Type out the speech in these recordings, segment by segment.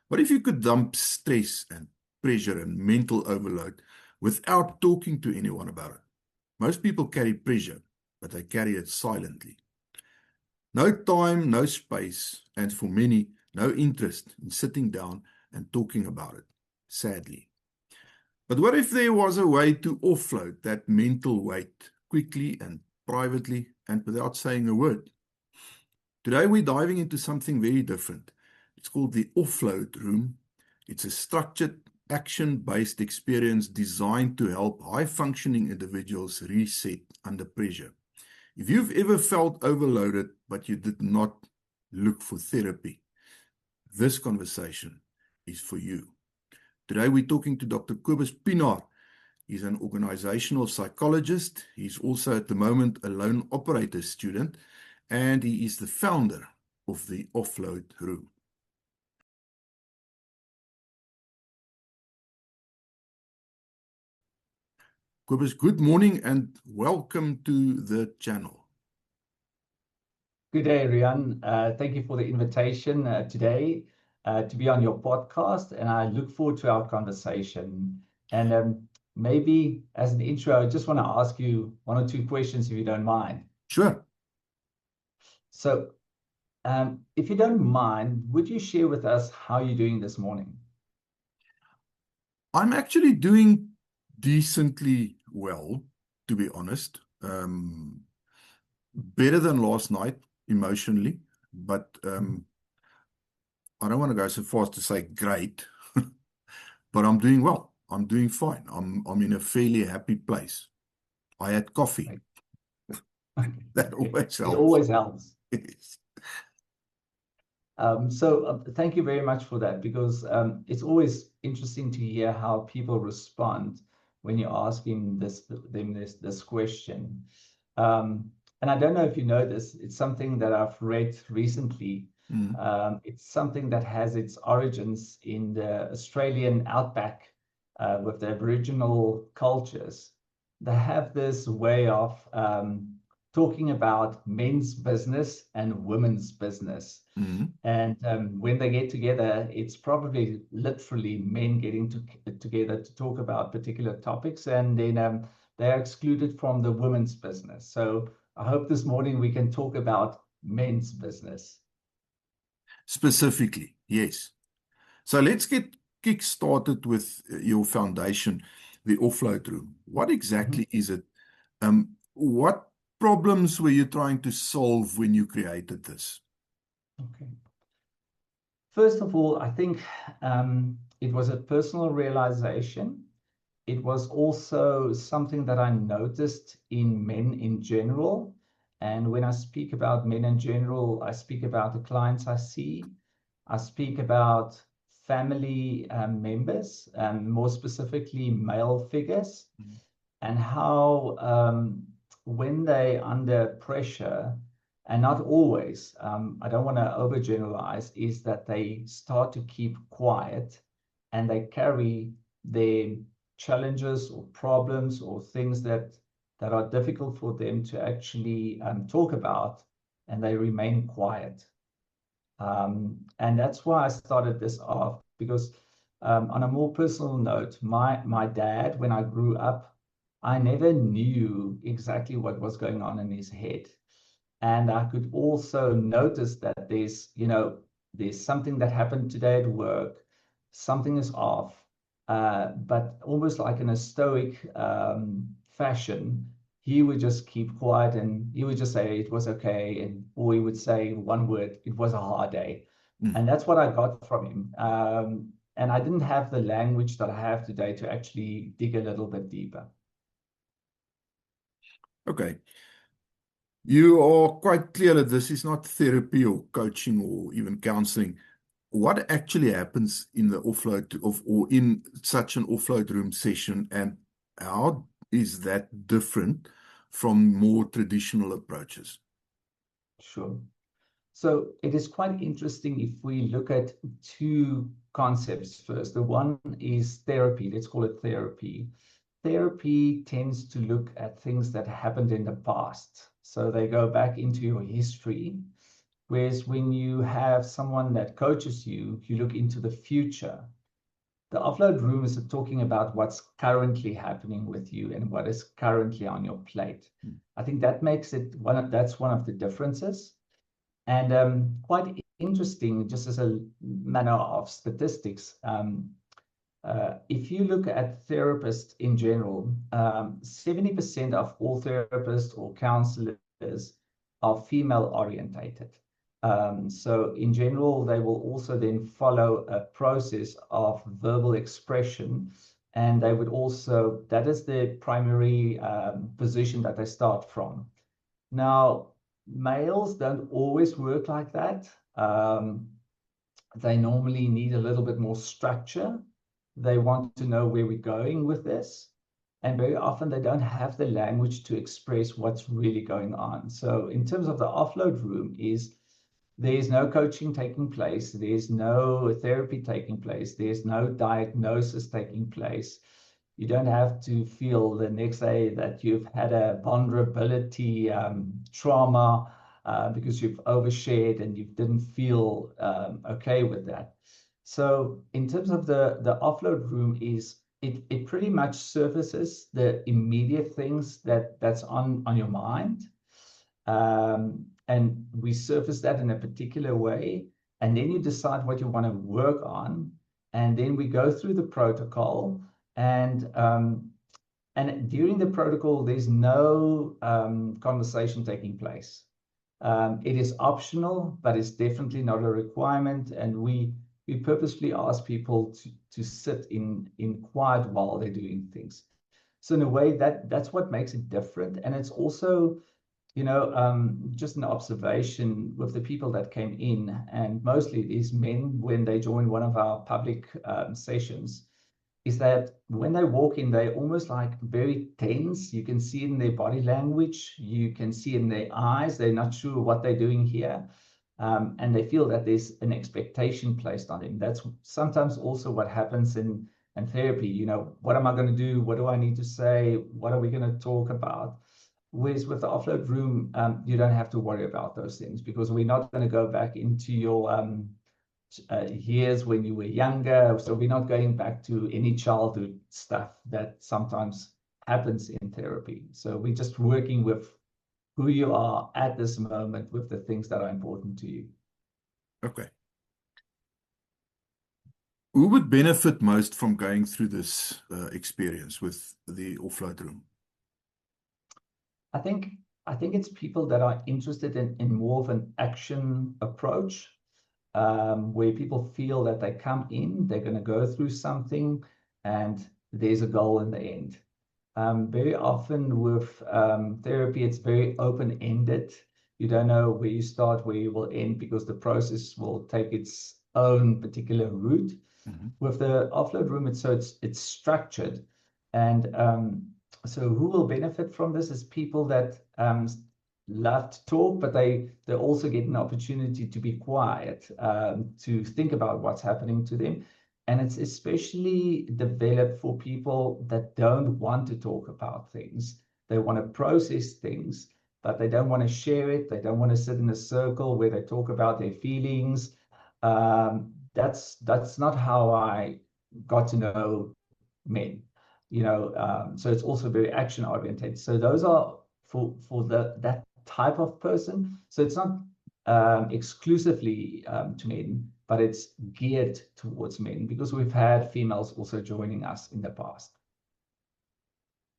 What if you could dump stress and pressure and mental overload without talking to anyone about it? Most people carry pressure, but they carry it silently. No time, no space, and for many, no interest in sitting down and talking about it, sadly. But what if there was a way to offload that mental weight quickly and privately and without saying a word? Today, we're diving into something very different. It's called the offload room. It's a structured, action-based experience designed to help high-functioning individuals reset under pressure. If you've ever felt overloaded, but you did not look for therapy, this conversation is for you. Today, we're talking to Dr. Kobus Pienaar. He's an organizational psychologist. He's also at the moment a loan operator student, and he is the founder of the Offload Room. Kobus, good morning and welcome to the channel. Good day, Rian. Thank you for the invitation today to be on your podcast, and I look forward to our conversation. And maybe as an intro, I just want to ask you one or two questions, if you don't mind. Sure. So, if you don't mind, would you share with us how you're doing this morning? I'm actually doing decently well, to be honest. Better than last night emotionally, but I don't want to go so far as to say great, but I'm doing well. I'm doing fine. I'm in a fairly happy place. I had coffee. Okay. That always helps. It always helps. Yes. Thank you very much for that, because it's always interesting to hear how people respond when you're asking this question. And I don't know if you know this, it's something that I've read recently. It's something that has its origins in the Australian outback with the Aboriginal cultures. They have this way of talking about men's business and women's business. And when they get together, it's probably literally men getting together to talk about particular topics, and then they're excluded from the women's business. So I hope this morning we can talk about men's business. Specifically, yes. So let's get kick-started with your foundation, the Offload Room. What exactly is it? What problems were you trying to solve when you created this? Okay. First of all, I think it was a personal realization. It was also something that I noticed in men in general. And when I speak about men in general, I speak about the clients I see. I speak about family members, more specifically male figures, and how when they're under pressure, and not always, I don't want to overgeneralize, is that they start to keep quiet and they carry their challenges or problems or things that are difficult for them to actually talk about, and they remain quiet. And that's why I started this off, because on a more personal note, my dad, when I grew up, I never knew exactly what was going on in his head. And I could also notice that there's something that happened today at work, something is off, but almost like in a stoic fashion, he would just keep quiet and he would just say it was okay, or he would say one word, it was a hard day. And that's what I got from him. And I didn't have the language that I have today to actually dig a little bit deeper. Okay. You are quite clear that this is not therapy or coaching or even counseling. What actually happens in the offload or in such an Offload Room session, and how is that different from more traditional approaches? Sure. So it is quite interesting if we look at two concepts first. The one is therapy. Let's call it therapy. Therapy tends to look at things that happened in the past. So they go back into your history Whereas when you have someone that coaches you, you look into the future. The offload room is talking about what's currently happening with you and what is currently on your plate. I think that makes it that's one of the differences. And quite interesting, just as a manner of statistics, if you look at therapists in general, 70% of all therapists or counselors are female orientated. So in general, they will also then follow a process of verbal expression, and they would also, that is the primary position that they start from. Now, males don't always work like that. They normally need a little bit more structure. They want to know where we're going with this. And very often they don't have the language to express what's really going on. So in terms of the offload room is there's no coaching taking place. There's no therapy taking place. There's no diagnosis taking place. You don't have to feel the next day that you've had a vulnerability trauma because you've overshared and you didn't feel okay with that. So in terms of the offload room is it pretty much surfaces the immediate things that's on your mind. And we surface that in a particular way. And then you decide what you want to work on. And then we go through the protocol. And during the protocol, there's no conversation taking place. It is optional, but it's definitely not a requirement. And we purposely ask people to sit in quiet while they're doing things. So in a way, that's what makes it different. And it's also, just an observation with the people that came in, and mostly these men, when they join one of our public sessions, is that when they walk in, they're almost like very tense. You can see it in their body language. You can see it in their eyes. They're not sure what they're doing here. And they feel that there's an expectation placed on them. That's sometimes also what happens in therapy. What am I going to do? What do I need to say? What are we going to talk about? Whereas with the offload room, you don't have to worry about those things because we're not going to go back into your years when you were younger. So we're not going back to any childhood stuff that sometimes happens in therapy. So we're just working with who you are at this moment with the things that are important to you. Okay. Who would benefit most from going through this experience with the offload room? I think it's people that are interested in more of an action approach, where people feel that they come in, they're going to go through something, and there's a goal in the end. Very often with therapy, it's very open-ended. You don't know where you start, where you will end, because the process will take its own particular route. Mm-hmm. With the offload room, it's structured. And so who will benefit from this is people that love to talk, but they also get an opportunity to be quiet, to think about what's happening to them. And it's especially developed for people that don't want to talk about things. They want to process things, but they don't want to share it. They don't want to sit in a circle where they talk about their feelings. That's not how I got to know men, so it's also very action oriented. So those are for that type of person. So it's not exclusively to men, but it's geared towards men because we've had females also joining us in the past.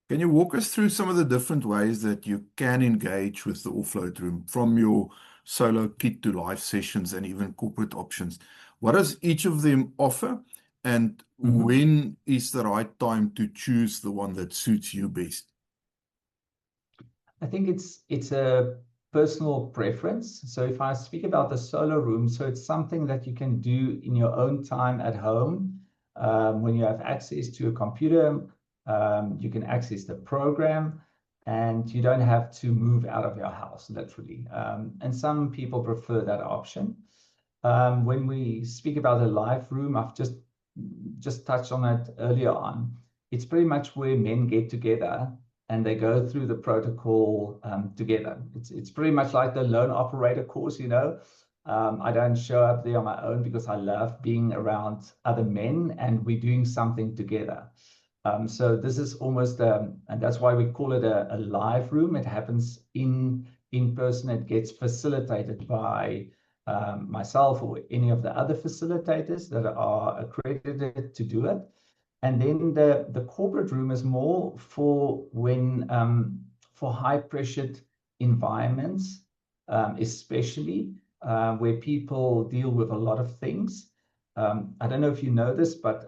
Can you walk us through some of the different ways that you can engage with the offload room, from your solo kit to live sessions and even corporate options? What does each of them offer? And when is the right time to choose the one that suits you best? I think it's a personal preference. So if I speak about the solo room, so it's something that you can do in your own time at home. When you have access to a computer, you can access the program and you don't have to move out of your house, literally. And some people prefer that option. When we speak about a live room, I've just touched on it earlier on. It's pretty much where men get together and they go through the protocol together. It's pretty much like the lone operator course, you know. I don't show up there on my own because I love being around other men and we're doing something together. So this is almost, and that's why we call it a live room. It happens in person. It gets facilitated by myself or any of the other facilitators that are accredited to do it. And then the corporate room is more for when for high pressured environments, especially where people deal with a lot of things. I don't know if you know this, but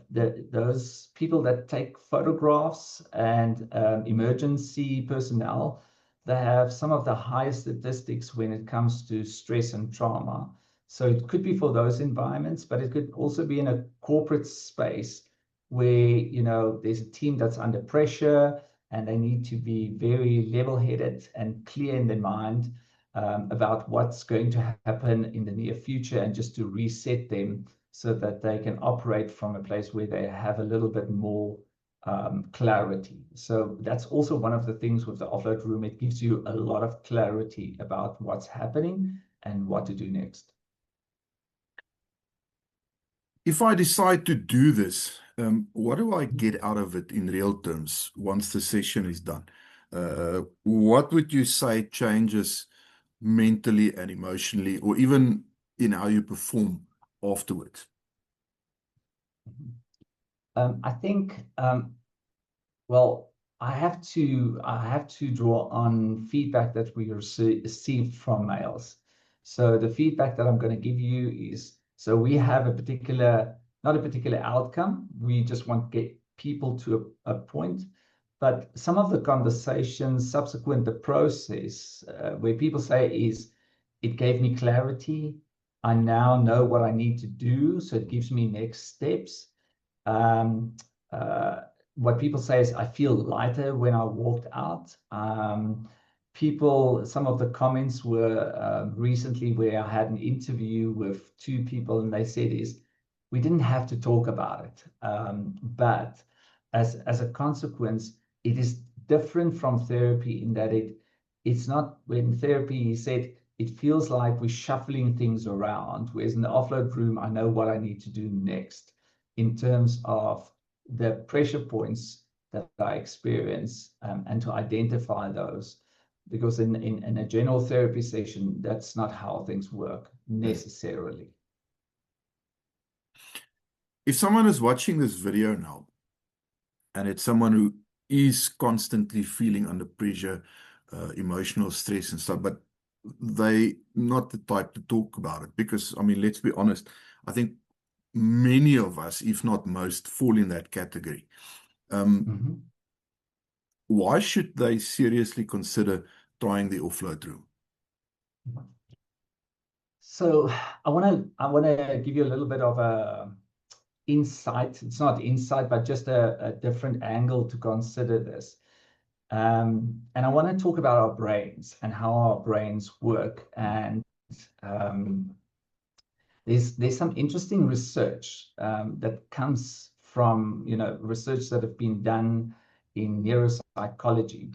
those people that take photographs and emergency personnel, they have some of the highest statistics when it comes to stress and trauma. So it could be for those environments, but it could also be in a corporate space where, you know, there's a team that's under pressure and they need to be very level-headed and clear in their mind about what's going to happen in the near future, and just to reset them so that they can operate from a place where they have a little bit more clarity. So that's also one of the things with the offload room. It gives you a lot of clarity about what's happening and what to do next. If I decide to do this, what do I get out of it in real terms once the session is done? What would you say changes mentally and emotionally, or even in how you perform afterwards? I think, well, I have to draw on feedback that we received from males. So the feedback that I'm going to give you is, so we have not a particular outcome. We just want to get people to a point. But some of the conversations subsequent the process, where people say is, it gave me clarity. I now know what I need to do. So it gives me next steps. Um, what people say is, I feel lighter when I walked out. Some of the comments were recently where I had an interview with two people, and they said is, we didn't have to talk about it. But as a consequence, it is different from therapy in that it's not, when therapy, he said, it feels like we're shuffling things around, whereas in the offload room, I know what I need to do next in terms of the pressure points that I experience, and to identify those. Because in a general therapy session, that's not how things work necessarily. If someone is watching this video now, and it's someone who is constantly feeling under pressure, emotional stress and stuff, but they not the type to talk about it, because, I mean, let's be honest, I think many of us, if not most, fall in that category. Why should they seriously consider trying the offload room? So I want to give you a little bit of a insight. It's not insight, but just a different angle to consider this. And I want to talk about our brains and how our brains work. And there's some interesting research that comes from, you know, research that have been done in neuropsychology.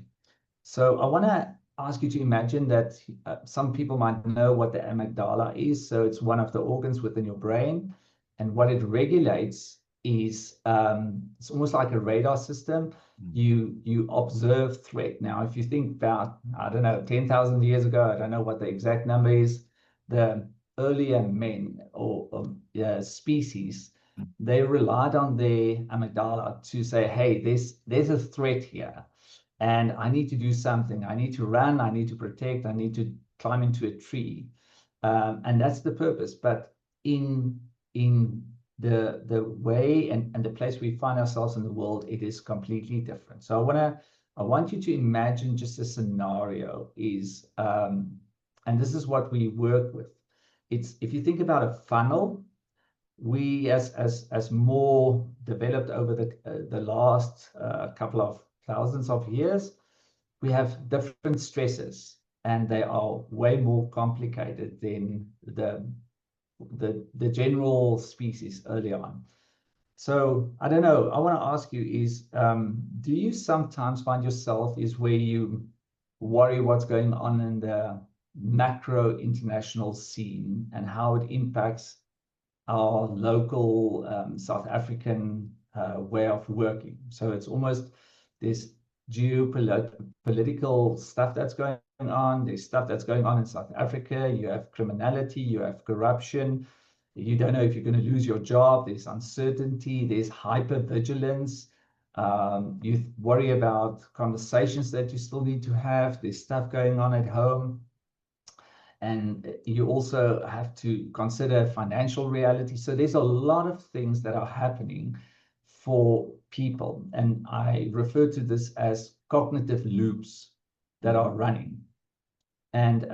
So I want to ask you to imagine that some people might know what the amygdala is. So it's one of the organs within your brain, and what it regulates is it's almost like a radar system. You observe threat. Now, if you think about, I don't know, 10,000 years ago, I don't know what the exact number is, the earlier men or species, they relied on their amygdala to say, hey, there's a threat here, and I need to do something. I need to run, I need to protect, I need to climb into a tree. And that's the purpose. But in the way and the place we find ourselves in the world, it is completely different. So I want you to imagine just a scenario is, and this is what we work with. It's, if you think about a funnel, we as more developed over the last couple of thousands of years, we have different stresses, and they are way more complicated than the general species early on. So I don't know. I want to ask you is, do you sometimes find yourself is where you worry what's going on in the macro international scene and how it impacts our local South African way of working? So it's almost this geopolitical stuff that's going on. There's stuff that's going on in South Africa. You have criminality, you have corruption. You don't know if you're going to lose your job. There's uncertainty. There's hypervigilance. You worry about conversations that you still need to have. There's stuff going on at home. And you also have to consider financial reality. So there's a lot of things that are happening for people. And I refer to this as cognitive loops that are running. And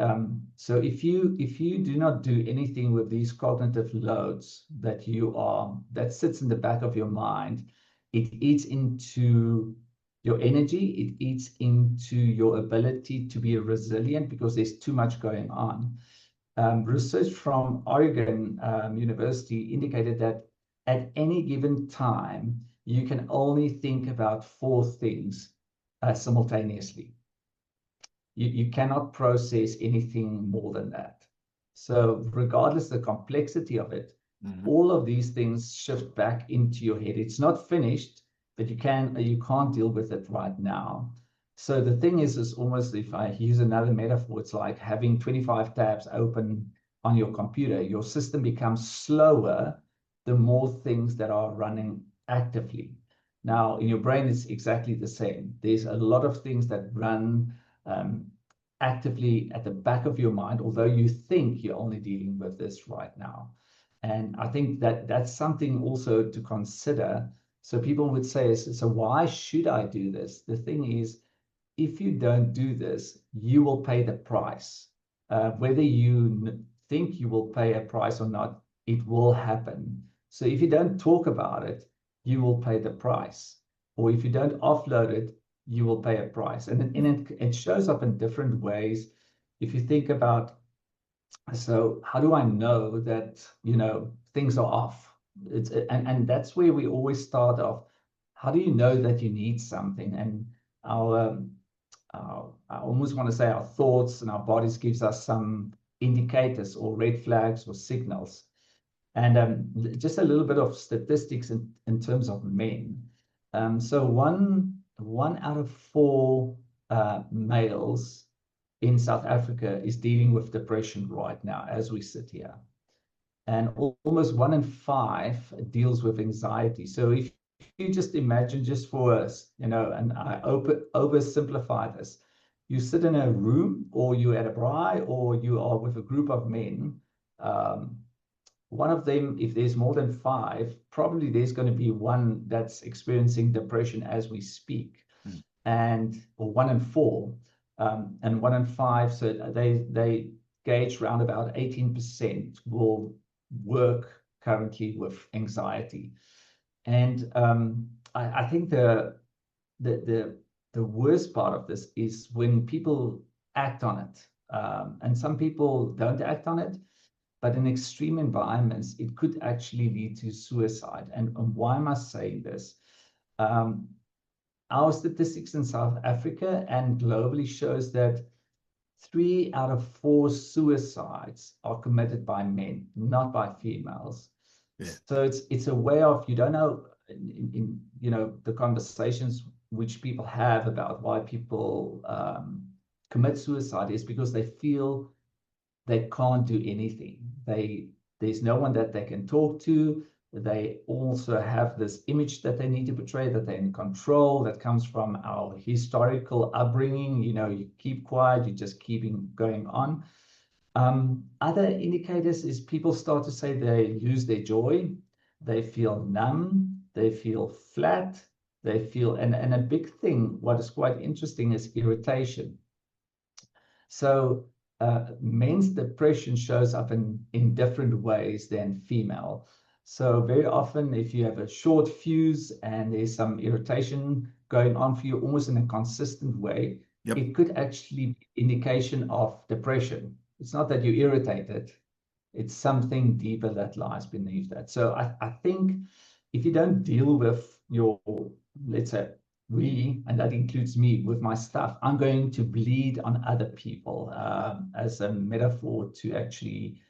so if you do not do anything with these cognitive loads that sits in the back of your mind, it eats into your energy, it eats into your ability to be resilient because there's too much going on. Research from Oregon University indicated that at any given time, you can only think about 4 things simultaneously. You cannot process anything more than that. So regardless of the complexity of it, all of these things shift back into your head. It's not finished, but you can't deal with it right now. So the thing is almost, if I use another metaphor, it's like having 25 tabs open on your computer. Your system becomes slower the more things that are running actively. Now, in your brain, it's exactly the same. There's a lot of things that run actively at the back of your mind, although you think you're only dealing with this right now. And I think that that's something also to consider. So people would say, so why should I do this? The thing is, if you don't do this, you will pay the price. Whether you think you will pay a price or not, it will happen. So if you don't talk about it, you will pay the price. Or if you don't offload it, you will pay a price. And it shows up in different ways. If you think about, so how do I know that, things are off? And that's where we always start off. How do you know that you need something? And I almost want to say our thoughts and our bodies gives us some indicators or red flags or signals. And just a little bit of statistics in terms of men. So one out of 4 males in South Africa is dealing with depression right now as we sit here. And almost 1 in 5 deals with anxiety. So if you just imagine, just for us, and I oversimplify this, you sit in a room or you're at a braai or you are with a group of men, one of them, if there's more than 5, probably there's going to be one that's experiencing depression as we speak, or 1 in 4, and 1 in 5. So they gauge around about 18% will work currently with anxiety, and I think the worst part of this is when people act on it, and some people don't act on it. But in extreme environments, it could actually lead to suicide. And why am I saying this? Our statistics in South Africa and globally shows that 3 out of 4 suicides are committed by men, not by females. Yeah. So it's a way of, you don't know, in the conversations which people have about why people commit suicide is because they feel they can't do anything. There's no one that they can talk to. They also have this image that they need to portray, that they're in control, that comes from our historical upbringing. You keep quiet, you just keep going on. Other indicators is people start to say they lose their joy, they feel numb, they feel flat, they feel, and a big thing, what is quite interesting is irritation. So men's depression shows up in different ways than female. So very often, if you have a short fuse and there's some irritation going on for you almost in a consistent way, it could actually be indication of depression. It's not that you're irritated. It's something deeper that lies beneath that. So I think if you don't deal with your, let's say, and that includes me with my stuff, I'm going to bleed on other people, as a metaphor to actually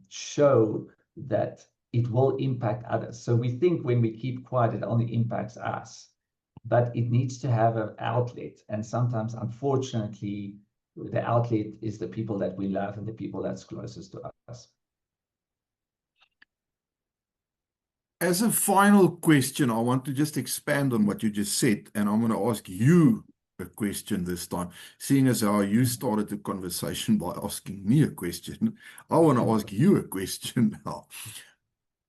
show that it will impact others. So we think when we keep quiet, it only impacts us, but it needs to have an outlet. And sometimes, unfortunately, the outlet is the people that we love and the people that's closest to us. As a final question, I want to just expand on what you just said, and I'm going to ask you a question this time. Seeing as how you started the conversation by asking me a question, I want to ask you a question now.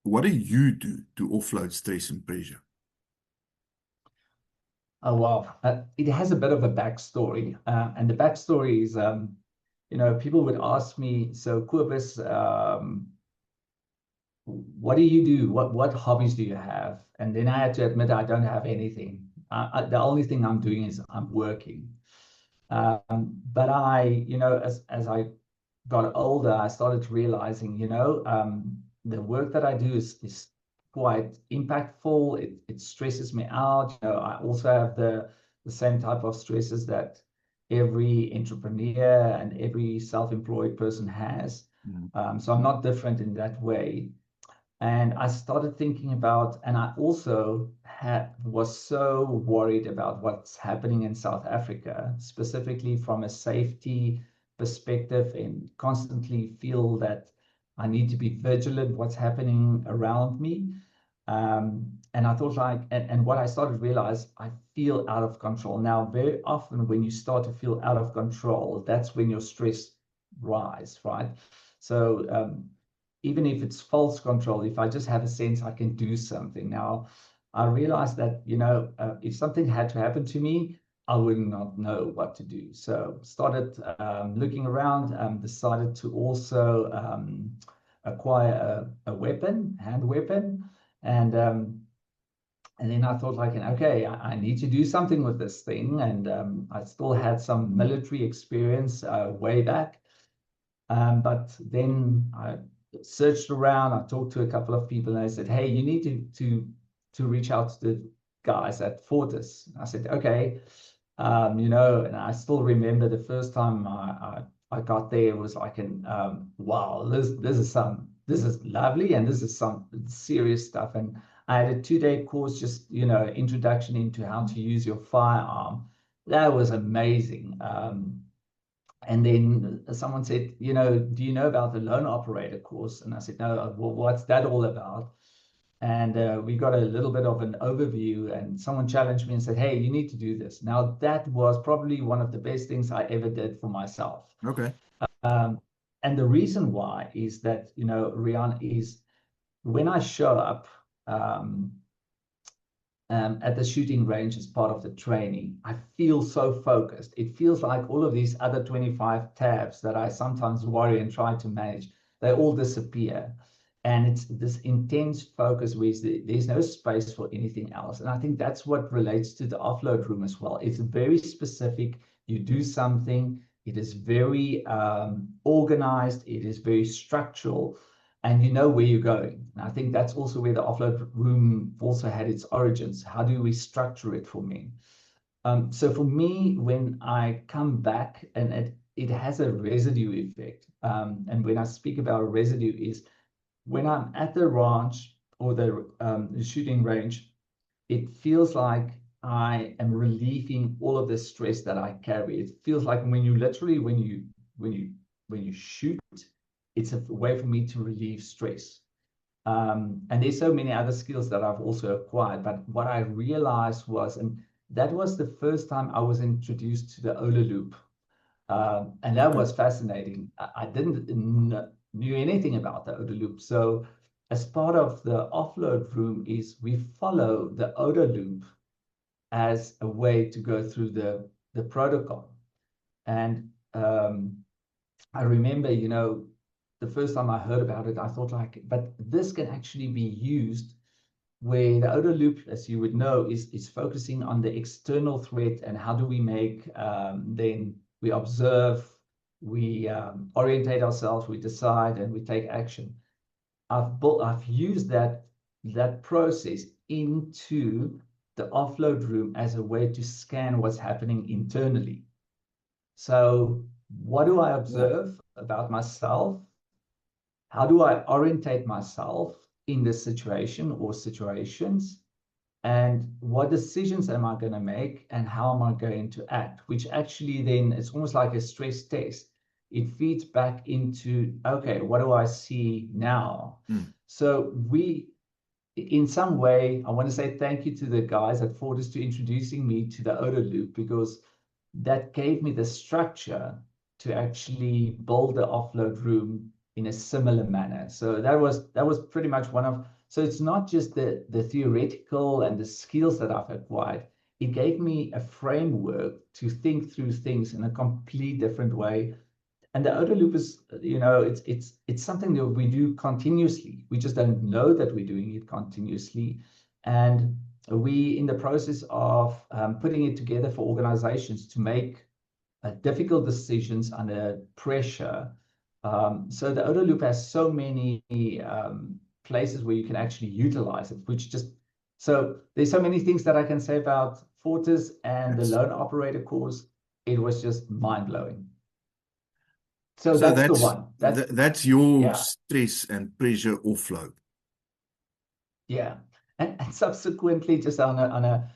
What do you do to offload stress and pressure? Oh, wow. It has a bit of a backstory. And the backstory is, people would ask me, so Kobus, what do you do? What hobbies do you have? And then I had to admit I don't have anything. The only thing I'm doing is I'm working. But as I got older, I started realizing, the work that I do is quite impactful. It stresses me out. I also have the same type of stresses that every entrepreneur and every self-employed person has. So I'm not different in that way. And I started thinking about, and I also was so worried about what's happening in South Africa, specifically from a safety perspective, and constantly feel that I need to be vigilant what's happening around me. And I thought and what I started to realize, I feel out of control. Now, very often when you start to feel out of control, that's when your stress rise, right? So even if it's false control, if I just have a sense I can do something. Now, I realized that, if something had to happen to me, I would not know what to do. So started looking around, decided to also acquire a weapon, hand weapon. And then I thought, okay, I need to do something with this thing. And I still had some military experience way back. But then I searched around, I talked to a couple of people, and I said, hey, you need to reach out to the guys at Fortis. I said, okay, and I still remember the first time I got there, it was like wow, this is lovely, and this is some serious stuff. And I had a 2-day course, just introduction into how to use your firearm. That was amazing. And then someone said, do you know about the loan operator course? And I said, no. Well, what's that all about? And we got a little bit of an overview, and someone challenged me and said, hey, you need to do this. Now, that was probably one of the best things I ever did for myself. Okay. And the reason why is that, Riaan, is when I show up at the shooting range as part of the training, I feel so focused. It feels like all of these other 25 tabs that I sometimes worry and try to manage, they all disappear. And it's this intense focus where there's no space for anything else. And I think that's what relates to the offload room as well. It's very specific. You do something, it is very organized, it is very structural, and you know where you're going. And I think that's also where the offload room also had its origins. How do we structure it for me? So for me, when I come back, and it has a residue effect. And when I speak about residue is when I'm at the ranch or the shooting range, it feels like I am relieving all of the stress that I carry. It feels like when you shoot, it's a way for me to relieve stress. And there's so many other skills that I've also acquired. But what I realized was, and that was the first time I was introduced to the OODA loop. And that was fascinating. I didn't knew anything about the OODA loop. So as part of the offload room is we follow the OODA loop as a way to go through the protocol. And I remember, the first time I heard about it, I thought but this can actually be used where the OODA loop, as you would know, is focusing on the external threat and how do we make, then we observe, we orientate ourselves, we decide, and we take action. I've used that that process into the offload room as a way to scan what's happening internally. So what do I observe about myself? How do I orientate myself in this situation or situations? And what decisions am I going to make and how am I going to act? Which actually then it's almost like a stress test. It feeds back into, okay, what do I see now? So in some way, I want to say thank you to the guys at Fortis to introducing me to the OODA loop, because that gave me the structure to actually build the offload room in a similar manner. So that was pretty much one of, so it's not just the theoretical and the skills that I've acquired. It gave me a framework to think through things in a complete different way. And the OODA loop is, it's something that we do continuously. We just don't know that we're doing it continuously. And we in the process of putting it together for organizations to make difficult decisions under pressure. So the OODA loop has so many places where you can actually utilize it, so there's so many things that I can say about Fortis and the loan operator course. It was just mind-blowing. So that's the one. That's your stress and pressure offload. Yeah. And subsequently, just on a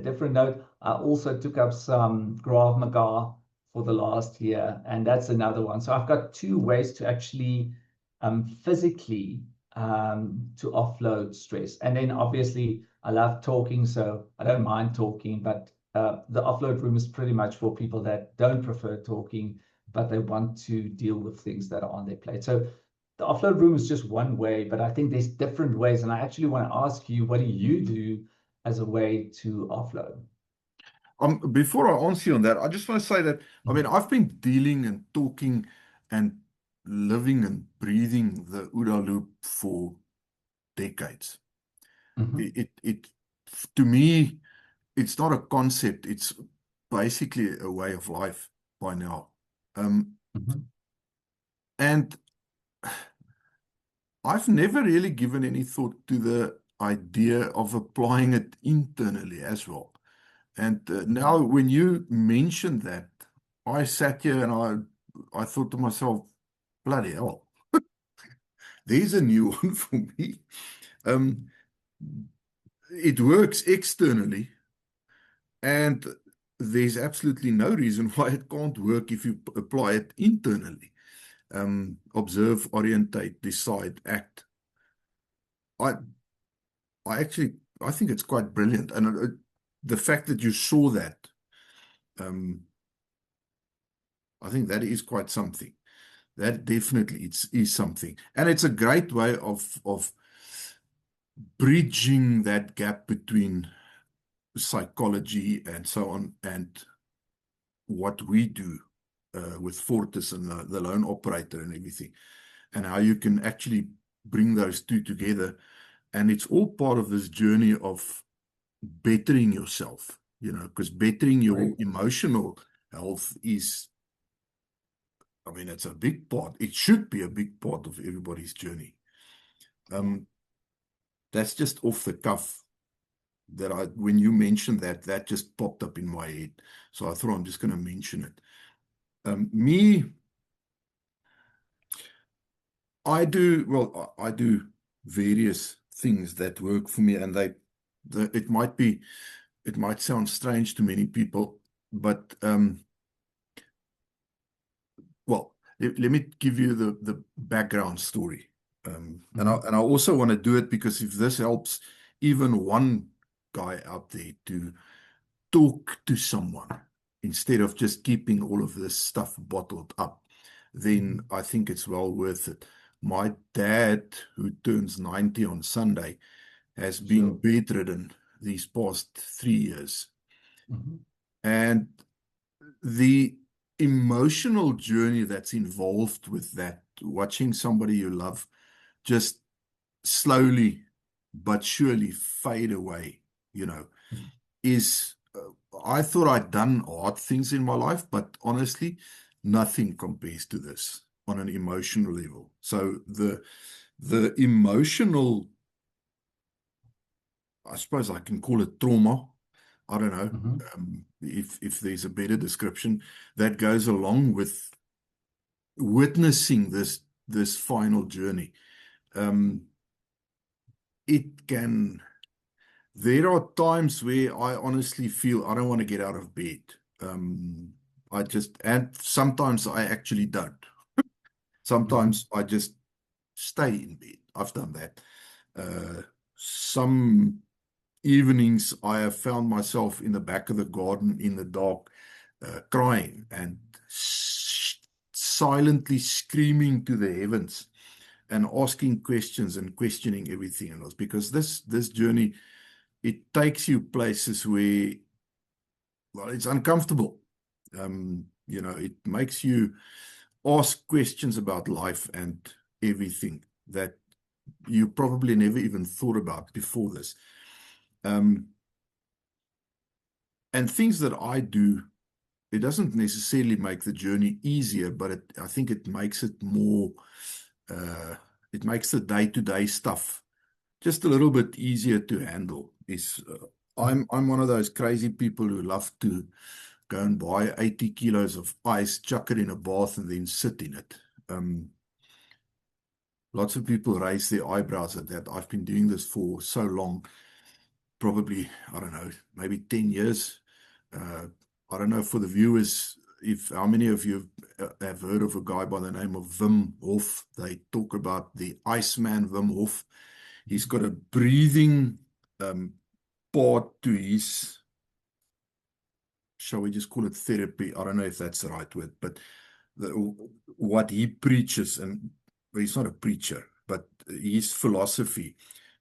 different note, I also took up some Krav Maga for the last year, and that's another one. So I've got two ways to actually physically to offload stress. And then obviously I love talking, so I don't mind talking, but the offload room is pretty much for people that don't prefer talking, but they want to deal with things that are on their plate. So the offload room is just one way, but I think there's different ways. And I actually want to ask you, what do you do as a way to offload? Before I answer you on that, I just want to say that, I mean, I've been dealing and talking and living and breathing the OODA loop for decades. To me, it's not a concept. It's basically a way of life by now. And I've never really given any thought to the idea of applying it internally as well. And now when you mentioned that, I sat here and I thought to myself, bloody hell, there's a new one for me. It works externally, and there's absolutely no reason why it can't work if you apply it internally. Observe, orientate, decide, act. I think it's quite brilliant. And the fact that you saw that, I think that is quite something. That definitely is something. And it's a great way of bridging that gap between psychology and so on and what we do with Fortis and the loan operator and everything, and how you can actually bring those two together. And it's all part of this journey of bettering yourself, because bettering your emotional health is, I mean, it's a big part. It should be a big part of everybody's journey. That's just off the cuff that when you mentioned that just popped up in my head. So I thought I'm just going to mention it. I do various things that work for me, and it might sound strange to many people, but let me give you the background story. And I also want to do it because if this helps even one guy out there to talk to someone instead of just keeping all of this stuff bottled up, then I think it's well worth it. My dad, who turns 90 on Sunday, has been bedridden these past 3 years. And the emotional journey that's involved with that, watching somebody you love just slowly but surely fade away, is, I thought I'd done hard things in my life, but honestly, nothing compares to this on an emotional level. So the emotional I suppose I can call it trauma. I don't know Mm-hmm. if there's a better description that goes along with witnessing this final journey. Um, it can. There are times where I honestly feel I don't want to get out of bed. Um, and sometimes I actually don't. Mm-hmm. Sometimes I just stay in bed. I've done that. Some evenings I have found myself in the back of the garden in the dark, crying and silently screaming to the heavens and asking questions and questioning everything else. Because this journey, it takes you places where, well, it's uncomfortable. It makes you ask questions about life and everything that you probably never even thought about before this. Um, and things that I do, it doesn't necessarily make the journey easier, but I think it makes it more, it makes the day-to-day stuff just a little bit easier to handle. I'm one of those crazy people who love to go and buy 80 kilos of ice, chuck it in a bath, and then sit in it. Um, Lots of people raise their eyebrows at that. I've been doing this for so long, probably, I don't know, maybe 10 years. Uh, I don't know for the viewers, if how many of you have heard of a guy by the name of Wim Hof. They talk about the Iceman Wim Hof. He's got a breathing um, part to his, shall we just call it therapy? I don't know if that's the right word, but what he preaches, and well, he's not a preacher, but his philosophy,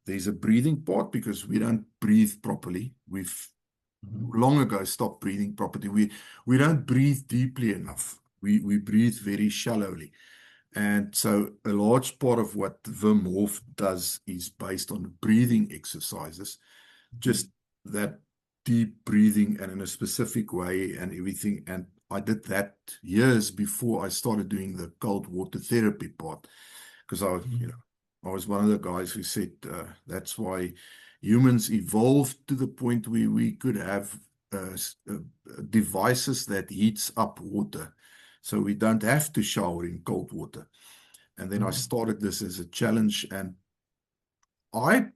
there's a breathing part because we don't breathe properly. We've Mm-hmm. long ago stopped breathing properly. We don't breathe deeply enough. We breathe very shallowly. And so a large part of what Wim Hof does is based on breathing exercises, just that deep breathing and in a specific way and everything. And I did that years before I started doing the cold water therapy part, because I was one of the guys who said that's why humans evolved to the point where we could have devices that heats up water, so we don't have to shower in cold water. And then I Mm-hmm. started this as a challenge, and I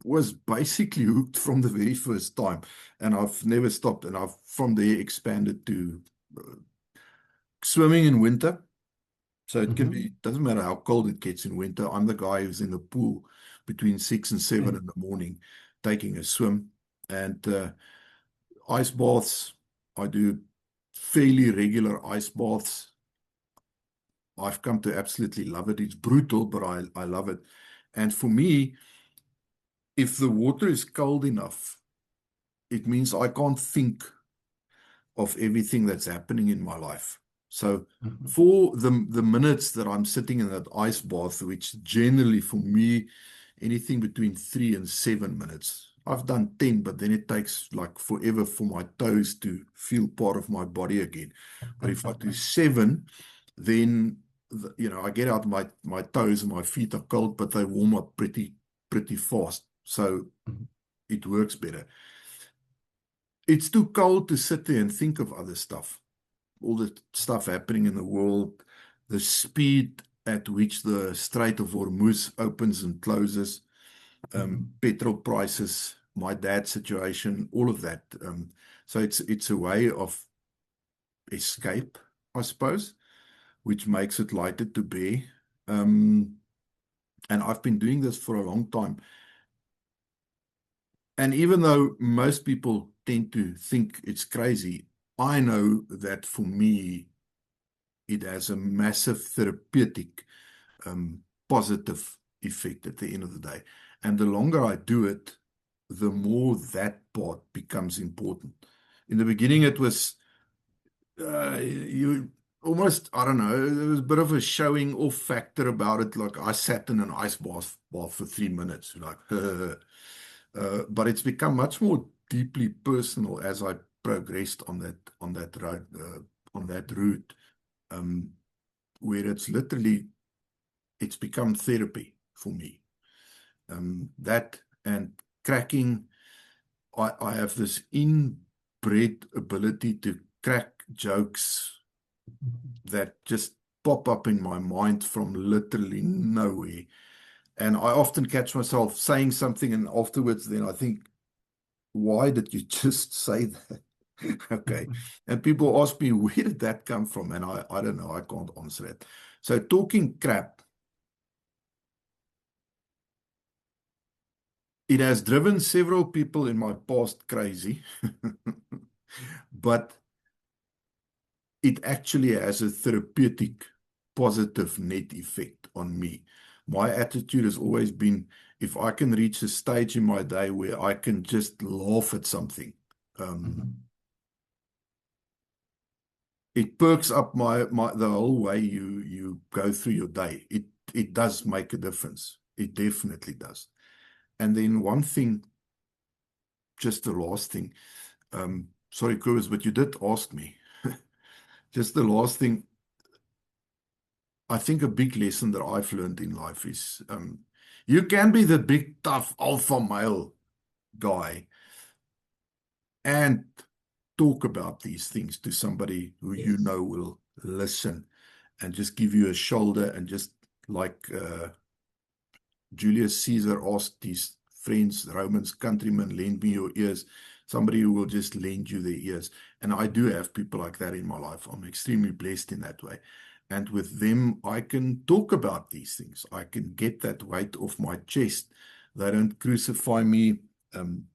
was basically hooked from the very first time, and I've never stopped. And I've from there expanded to uh, swimming in winter. So it can Mm-hmm. be, doesn't matter how cold it gets in winter. I'm the guy who's in the pool between 6 and 7 in the morning, taking a swim. And ice baths, I do fairly regular ice baths. I've come to absolutely love it. It's brutal, but I love it. And for me, if the water is cold enough, it means I can't think of everything that's happening in my life. So Mm-hmm. for the minutes that I'm sitting in that ice bath, which generally for me, anything between 3 and 7 minutes. I've done 10, but then it takes like forever for my toes to feel part of my body again. But if I do 7, then I get out my toes and my feet are cold, but they warm up pretty fast. So it works better. It's too cold to sit there and think of other stuff. All the stuff happening in the world, the speed at which the Strait of Hormuz opens and closes, Mm-hmm. petrol prices, my dad's situation, all of that. So it's a way of escape, I suppose, which makes it lighter to bear. Um, and I've been doing this for a long time. And even though most people tend to think it's crazy, I know that for me, it has a massive therapeutic, positive effect at the end of the day. And the longer I do it, the more that part becomes important. In the beginning, it was you almost, I don't know, there was a bit of a showing off factor about it. Like I sat in an ice bath for 3 minutes, like, but it's become much more deeply personal as I progressed on that road, on that route, um, where it's become therapy for me. That and cracking. I have this inbred ability to crack jokes that just pop up in my mind from literally nowhere. And I often catch myself saying something, and afterwards, then I think, why did you just say that? Okay. And people ask me, where did that come from? And I don't know. I can't answer it. So talking crap, it has driven several people in my past crazy, but it actually has a therapeutic, positive net effect on me. My attitude has always been, if I can reach a stage in my day where I can just laugh at something, it perks up the whole way you go through your day. It does make a difference. It definitely does. And then one thing, just the last thing, sorry, Cobus, but you did ask me. Just the last thing, I think a big lesson that I've learned in life is you can be the big, tough alpha male guy and talk about these things to somebody who you Yes. know will listen and just give you a shoulder, and just like Julius Caesar asked his friends, Romans, countrymen, lend me your ears. Somebody who will just lend you their ears. And I do have people like that in my life. I'm extremely blessed in that way. And with them, I can talk about these things. I can get that weight off my chest. They don't crucify me.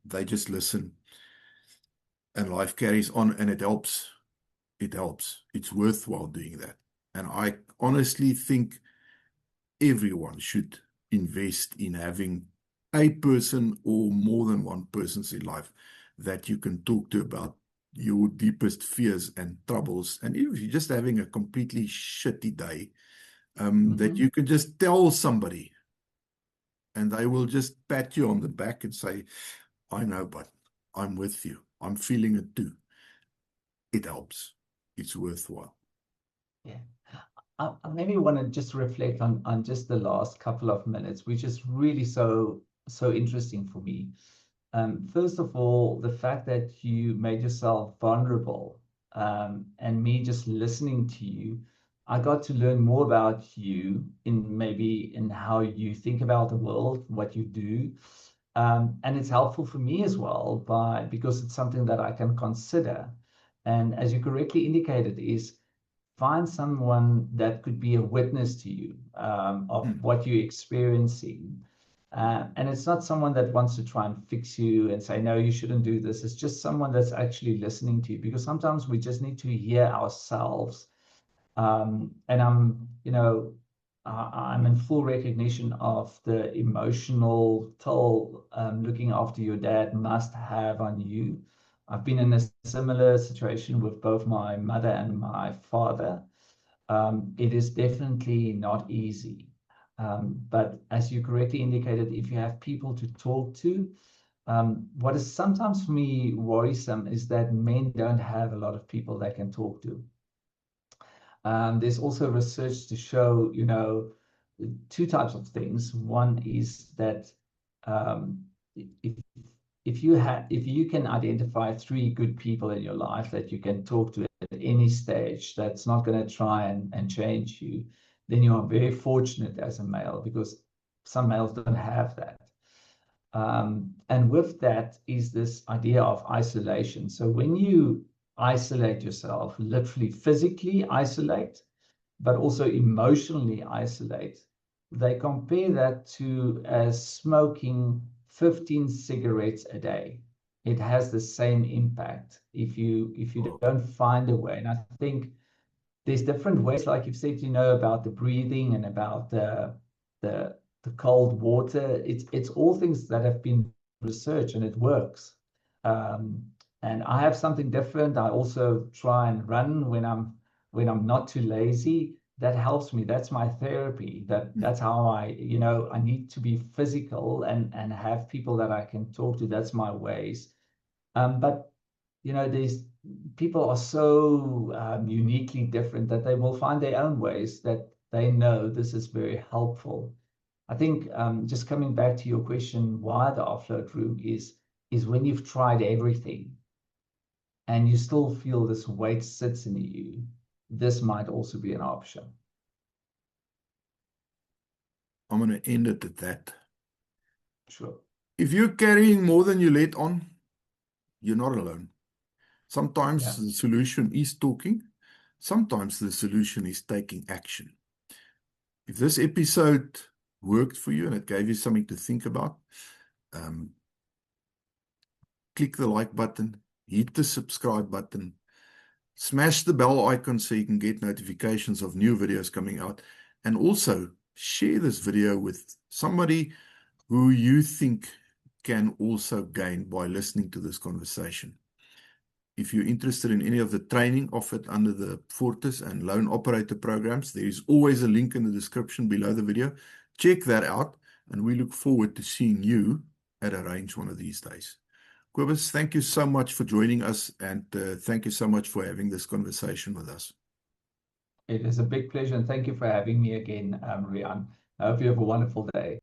They just listen. And life carries on, and it helps. It helps. It's worthwhile doing that. And I honestly think everyone should invest in having a person or more than one persons in life that you can talk to about your deepest fears and troubles. And if you're just having a completely shitty day, that you can just tell somebody and they will just pat you on the back and say, I know, but I'm with you. I'm feeling it too. It helps. It's worthwhile. Yeah. I maybe want to just reflect on just the last couple of minutes, which is really so interesting for me. First of all, the fact that you made yourself vulnerable, and me just listening to you, I got to learn more about you in how you think about the world, what you do. And it's helpful for me as well because it's something that I can consider. And as you correctly indicated, is find someone that could be a witness to you of what you're experiencing. And it's not someone that wants to try and fix you and say, no, you shouldn't do this. It's just someone that's actually listening to you, because sometimes we just need to hear ourselves. And I'm in full recognition of the emotional toll looking after your dad must have on you. I've been in a similar situation with both my mother and my father. It is definitely not easy. But as you correctly indicated, if you have people to talk to, what is sometimes for me worrisome is that men don't have a lot of people they can talk to. There's also research to show, two types of things. One is that if if you can identify three good people in your life that you can talk to at any stage, that's not going to try and change you, then you are very fortunate as a male, because some males don't have that. And with that is this idea of isolation. So when you isolate yourself, literally physically isolate, but also emotionally isolate, they compare that to as smoking 15 cigarettes a day. It has the same impact if you don't find a way. And I think there's different ways, like you've said, about the breathing and about the cold water. It's all things that have been researched, and it works. And I have something different. I also try and run when I'm not too lazy. That helps me. That's my therapy. That's how I need to be physical and have people that I can talk to. That's my ways. But these people are so uniquely different that they will find their own ways that they know this is very helpful. I think just coming back to your question, why the offload room is when you've tried everything and you still feel this weight sits in you, this might also be an option. I'm going to end it at that. Sure. If you're carrying more than you let on, you're not alone. Sometimes the solution is talking. Sometimes the solution is taking action. If this episode worked for you and it gave you something to think about, click the like button, hit the subscribe button, smash the bell icon so you can get notifications of new videos coming out, and also share this video with somebody who you think can also gain by listening to this conversation. If you're interested in any of the training offered under the Fortis and Loan Operator programs, there is always a link in the description below the video. Check that out, and we look forward to seeing you at a range one of these days. Cobus, thank you so much for joining us, and thank you so much for having this conversation with us. It is a big pleasure, and thank you for having me again, Riaan. I hope you have a wonderful day.